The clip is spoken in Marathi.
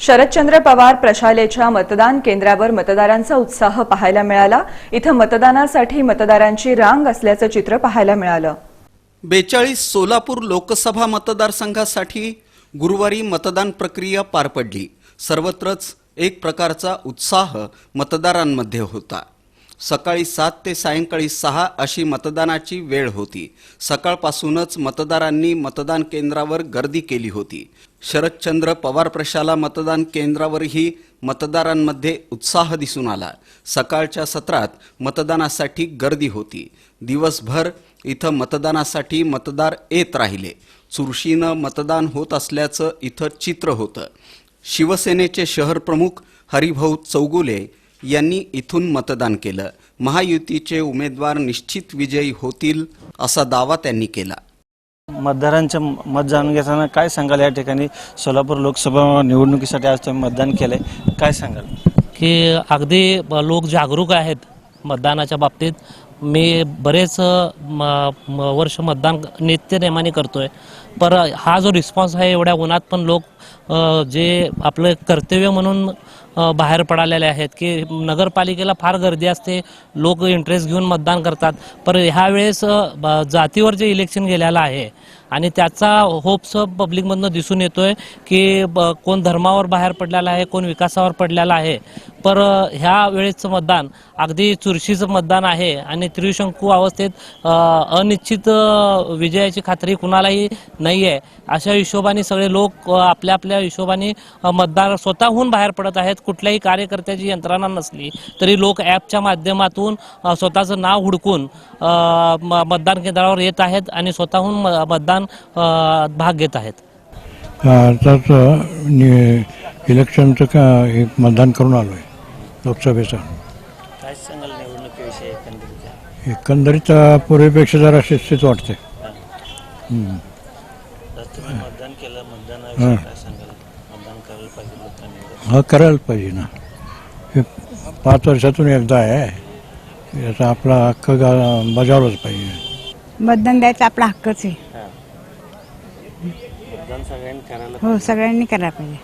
शरदचंद्र पवार प्रशालेच्या मतदान केंद्रावर मतदारांचा उत्साह पाहायला मिळाला। इथं मतदानासाठी मतदारांची रांग असल्याचं चित्र पाहायला मिळालं। 42 सोलापूर लोकसभा मतदारसंघासाठी गुरुवारी मतदान प्रक्रिया पार पडली। सर्वत्रच एक प्रकारचा उत्साह मतदारांमध्ये होता। सकाळी 7 ते सायंकाळी 6 अशी मतदानाची वेळ होती। सकाळपासूनच मतदारांनी मतदान केंद्रावर गर्दी केली होती। शरदचंद्र पवार प्रशाला मतदान केंद्रावरही मतदारांमध्ये उत्साह दिसून आला। सकाळच्या सत्रात मतदानासाठी गर्दी होती। दिवसभर इथं मतदानासाठी मतदार येत राहिले। चुरशीनं मतदान होत असल्याचं इथं चित्र होतं। शिवसेनेचे शहर प्रमुख हरिभाऊ चौगुले यांनी इथून मतदान केलं। महायुतीचे उमेदवार निश्चित विजयी होतील असा दावा त्यांनी केला। मतदारांचे मत जाणून घेताना काय सांगाल? या ठिकाणी सोलापूर लोकसभा निवडणुकीसाठी आज तुम्ही मतदान केलंय, काय सांगाल? की अगदी लोक जागरूक आहेत मतदानाच्या बाबतीत। मी बरेच वर्ष मतदान नित्यनेमाने करतोय, पर हा जो रिस्पॉन्स आहे एवढ्या उन्हात पण लोक जे आपलं कर्तव्य म्हणून बाहेर पडालेले आहेत की नगरपालिकेला फार गर्दी असते, लोक इंटरेस्ट घेऊन मतदान करतात। पर ह्या वेळेस जातीवर जे इलेक्शन गेलेलं आहे आणि त्याचा होप्स पब्लिकमधनं दिसून येतोय की कोण धर्मावर बाहेर पडलेला आहे, कोण विकासावर पडलेला आहे। पर ह्या वेळेचं मतदान अगदी चुरशीचं मतदान आहे आणि त्रिशंकू अवस्थेत अनिश्चित विजयाची खात्री कुणालाही नाही आहे। अशा हिशोबाने सगळे लोक आपल्या आपल्या हिशोबाने मतदार स्वतःहून बाहेर पडत आहेत। कुठल्याही कार्यकर्त्याची यंत्रणा नसली तरी लोक ॲपच्या माध्यमातून स्वतःचं नाव हुडकून मतदान केंद्रावर येत आहेत आणि स्वतःहून मतदान भाग घेत आहेत। इलेक्शनचं एक मतदान करून आलोय लोकसभेचं। काय सांगाल निवडणुकीविषयी एकंदरीत? एकंदरीत पूर्वीपेक्षा जरा शिस्तीत वाटते। मतदान केलं, मतदानाविषयी काय सांगाल? मतदान करायला पाहिजे लोकांनी? हा, करायला पाहिजे ना। हे 5 वर्षातून एकदा आहे, याचा आपला हक्क बजावलाच पाहिजे। मतदान द्यायचा आपला हक्कच आहे। मतदान सगळ्यांनी करायला हो, सगळ्यांनी करायला पाहिजे।